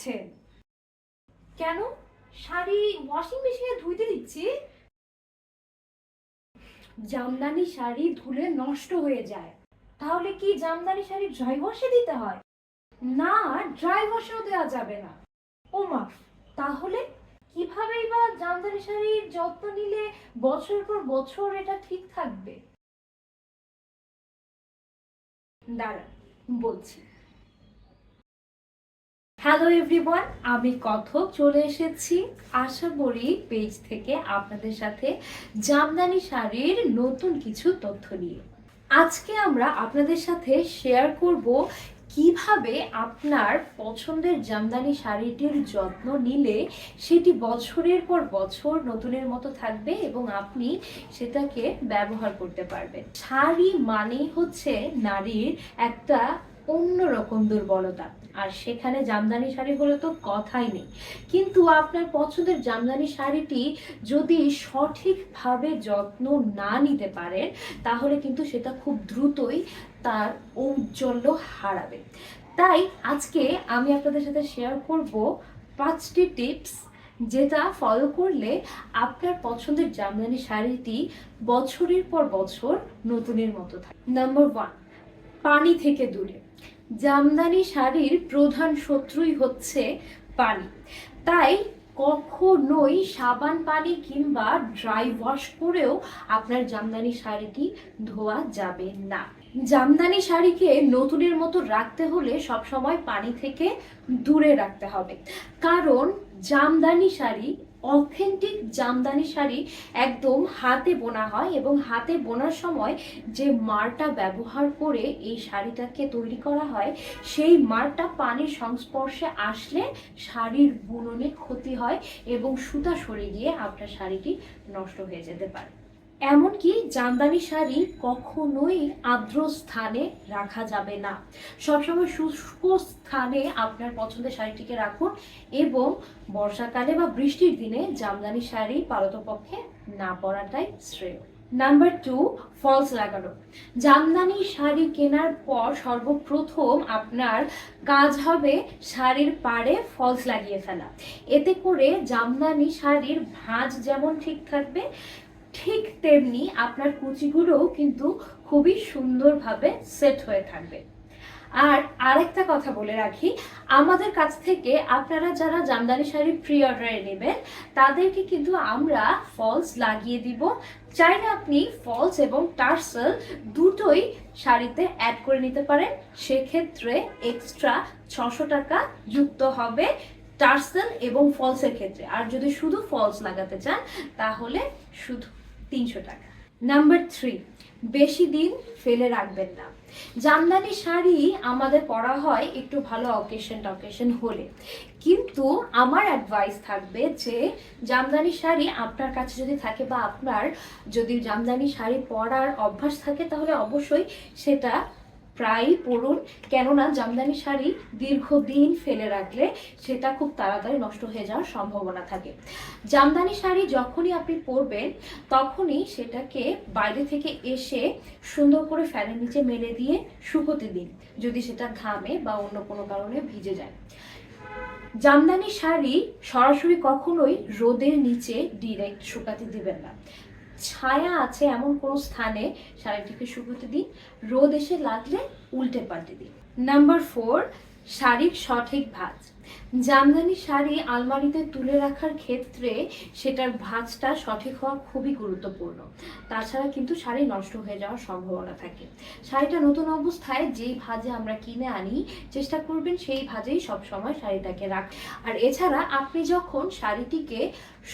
করছেন? কেন? শাড়ি ওয়াশিং মেশিনে ধুইতে দিচ্ছি। জামদানি শাড়ি ধুলে নষ্ট হয়ে যায়। তাহলে কি জামদানি শাড়ি ড্রাই ওয়াশে দিতে হয়? না, ড্রাই ওয়াশেও দেওয়া যাবে না। ওমা, তাহলে কিভাবেই বা জামদানি শাড়ির যত্ন নিলে বছর পর বছর এটা ঠিক থাকবে? দাঁড়ান, বলছি। হ্যালো এভরিওয়ান, আমি কথক চলে এসেছি আশা করি পেজ থেকে আপনাদের সাথে জামদানি শাড়ির নতুন কিছু তথ্য নিয়ে। আজকে আমরা আপনাদের সাথে শেয়ার করব কিভাবে আপনার পছন্দের জামদানি শাড়িটির যত্ন নিলে সেটি বছরের পর বছর নতুনের মতো থাকবে এবং আপনি সেটাকে ব্যবহার করতে পারবেন। শাড়ি মানেই হচ্ছে নারীর একটা অন্যরকম দুর্বলতা, আর সেখানে জামদানি শাড়ি হলে তো কথাই নেই। কিন্তু আপনার পছন্দের জামদানি শাড়িটি যদি সঠিকভাবে যত্ন না নিতে পারেন তাহলে কিন্তু সেটা খুব দ্রুতই তার ঔজ্জ্বল্য হারাবে। তাই আজকে আমি আপনাদের সাথে শেয়ার করব 5টি টিপস, যেটা ফলো করলে আপনার পছন্দের জামদানি শাড়িটি বছরের পর বছর নতুনের মতো থাকে। নাম্বার 1, পানি থেকে দূরে। জামদানি শাড়ির প্রধান শত্রুই হচ্ছে পানি। তাই কখনোই সাবান পানি কিংবা ড্রাই ওয়াশ করেও আপনার জামদানি শাড়িটি ধোয়া যাবে না। জামদানি শাড়িকে নতুনের মতো রাখতে হলে সবসময় পানি থেকে দূরে রাখতে হবে, কারণ জামদানি শাড়ি, অথেন্টিক জামদানি শাড়ি একদম হাতে বোনা হয় এবং হাতে বোনার সময় যে মারটা ব্যবহার করে এই শাড়িটাকে তৈরি করা হয় সেই মারটা পানির সংস্পর্শে আসলে শাড়ির বুননে ক্ষতি হয় এবং সুতা সরে গিয়ে আপনার শাড়িটি নষ্ট হয়ে যেতে পারে। এমনকি জামদানি শাড়ি কখনোই আর্দ্র স্থানে রাখা যাবে না। সবসময় শুষ্ক স্থানে আপনার পছন্দের শাড়িটিকে রাখুন এবং বর্ষাকালে বা বৃষ্টির দিনে জামদানি শাড়ি পারতপক্ষে না পরাটাই শ্রেয়। নাম্বার 2, ফলস লাগানো। জামদানি শাড়ি কেনার পর সর্বপ্রথম আপনার কাজ হবে শাড়ির পাড়ে ফলস লাগিয়ে ফেলা। এতে করে জামদানি শাড়ির ভাঁজ যেমন ঠিক থাকবে, ঠিক তেমনি আপনার কুচিগুলোও কিন্তু খুবই সুন্দরভাবে সেট হয়ে থাকবে। আর আরেকটা কথা বলে রাখি, আমাদের কাছ থেকে আপনারা যারা জামদানি শাড়ি প্রি অর্ডারে নেবেন তাদেরকে কিন্তু আমরা ফলস লাগিয়ে দিব। চাইলে আপনি ফলস এবং টার্সেল দুটোই শাড়িতে অ্যাড করে নিতে পারেন। সেক্ষেত্রে এক্সট্রা 600 টাকা যুক্ত হবে টার্সেল এবং ফলসের ক্ষেত্রে। আর যদি শুধু ফলস লাগাতে চান তাহলে শুধু 300 টাকা। নাম্বার 3, বেশি দিন ফেলে রাখবেন না। জামদানি শাড়ি আমাদের পরা হয় একটু ভালো অকেশন হলে, কিন্তু আমার অ্যাডভাইস থাকবে যে জামদানি শাড়ি আপনার কাছে যদি থাকে বা আপনার যদি জামদানি শাড়ি পরার অভ্যাস থাকে তাহলে অবশ্যই সেটা প্রায়ই পরুন। কেননা জামদানি শাড়ি দীর্ঘদিন ফেলে রাখলে সেটা খুব তাড়াতাড়ি নষ্ট হয়ে যাওয়ার সম্ভাবনা থাকে। জামদানি শাড়ি যখনই আপনি পরবেন তখনই সেটাকে বাইরে থেকে এসে সুন্দর করে ফ্যানের নিচে মেলে দিয়ে শুকোতে দিন, যদি সেটা ঘামে বা অন্য কোনো কারণে ভিজে যায়। জামদানি শাড়ি সরাসরি কখনোই রোদের নিচে ডিরেক্ট শুকাতে দিবেন না। ছায়া আছে এমন কোনো স্থানে শাড়িটিকে শুকোতে দিন, রোদ এসে লাগলে উল্টে পাল্টে দিন। নাম্বার 4, শাড়ির সঠিক ভাঁজ। জামদানি শাড়ি আলমারিতে তুলে রাখার ক্ষেত্রে সেটার ভাঁজটা সঠিক হওয়া খুবই গুরুত্বপূর্ণ। তাছাড়া কিন্তু শাড়ি নষ্ট হয়ে যাওয়ার সম্ভাবনা থাকে। শাড়িটা নতুন অবস্থায় যেই ভাঁজে আমরা কিনে আনি চেষ্টা করবেন সেই ভাঁজেই সবসময় শাড়িটাকে রাখ। আর এছাড়া আপনি যখন শাড়িটিকে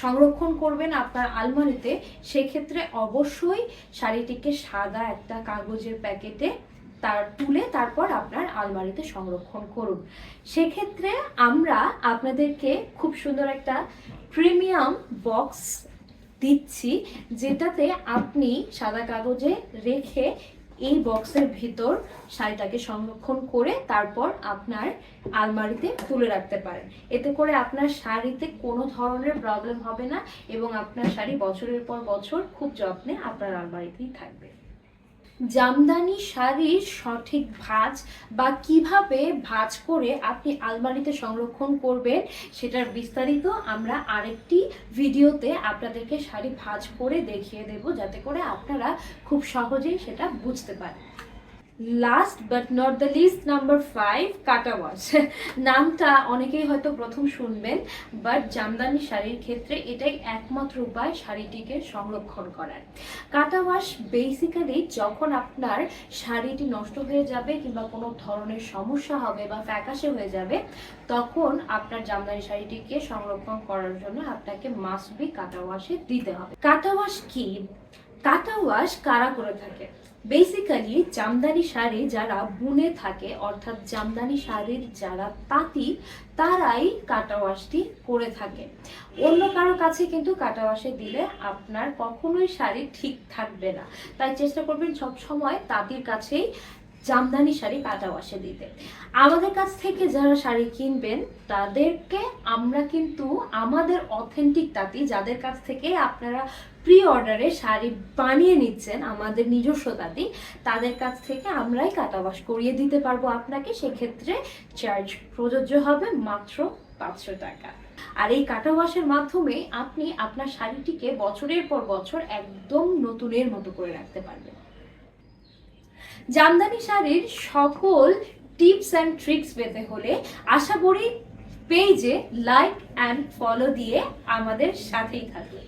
সংরক্ষণ করবেন আপনার আলমারিতে সেক্ষেত্রে অবশ্যই শাড়িটিকে সাদা একটা কাগজের প্যাকেটে তুলে তারপর আপনার আলমারিতে সংরক্ষণ করুন। সেক্ষেত্রে আমরা আপনাদেরকে খুব সুন্দর একটা প্রিমিয়াম বক্স দিচ্ছি, যেটাতে আপনি সাদা কাগজে রেখে এই বক্সের ভিতর শাড়িটাকে সংরক্ষণ করে তারপর আপনার আলমারিতে তুলে রাখতে পারেন। এতে করে আপনার শাড়িতে কোনো ধরনের প্রবলেম হবে না এবং আপনার শাড়ি বছরের পর বছর খুব যত্নে আপনার আলমারিতেই থাকবে। জামদানি শাড়ির সঠিক ভাঁজ বা কিভাবে ভাঁজ করে আপনি আলমারিতে সংরক্ষণ করবেন সেটার বিস্তারিত আমরা আরেকটি ভিডিওতে আপনাদেরকে শাড়ি ভাঁজ করে দেখিয়ে দেব, যাতে করে আপনারা খুব সহজেই সেটা বুঝতে পারেন। Last but not the least, number 5, কাটা ওয়াশ। নামটা অনেকেই হয়তো প্রথম শুনবেন, বাট জামদানি শাড়ির ক্ষেত্রে এটাই একমাত্র উপায় শাড়িটিকে সংরক্ষণ করার। কাটা ওয়াশ বেসিক্যালি যখন আপনার শাড়িটি নষ্ট হয়ে যাবে কিংবা কোনো ধরনের সমস্যা হবে বা ফ্যাকাশে হয়ে যাবে, তখন আপনার জামদানি শাড়িটিকে সংরক্ষণ করার জন্য আপনাকে মাস্ট বি কাটা ওয়াশে দিতে হবে। কাটা ওয়াশ কি? কাটা ওয়াশ কারা করে থাকে? বেসিক্যালি জামদানি শাড়ি যারা বুনে থাকে, অর্থাৎ জামদানি শাড়ির যারা তাঁতি, তারাই কাটা ওয়াশটি করে থাকে। অন্য কারো কাছে কিন্তু কাটা ওয়াশে দিলে আপনার কখনোই শাড়ি ঠিক থাকবে না। তাই চেষ্টা করবেন সবসময় তাঁতির কাছেই জামদানি শাড়ি কাটা ওয়াশে দিতে। আমাদের কাছ থেকে যারা শাড়ি কিনবেন তাদেরকে আমরা কিন্তু আমাদের অথেন্টিক তাঁতি, যাদের কাছ থেকে আপনারা প্রি অর্ডারে শাড়ি বানিয়ে নিচ্ছেন, আমাদের নিজস্ব তাঁতি, তাদের কাছ থেকে আমরাই কাটা ওয়াশ করিয়ে দিতে পারবো আপনাকে। সেক্ষেত্রে চার্জ প্রযোজ্য হবে মাত্র 500 টাকা। আর এই কাটা ওয়াশের মাধ্যমে আপনি আপনার শাড়িটিকে বছরের পর বছর একদম নতুনের মতো করে রাখতে পারবেন। জামদানি শাড়ির সকল টিপস অ্যান্ড ট্রিক্স পেতে হলে আশা করি পেজে লাইক অ্যান্ড ফলো দিয়ে আমাদের সাথেই থাকবেন।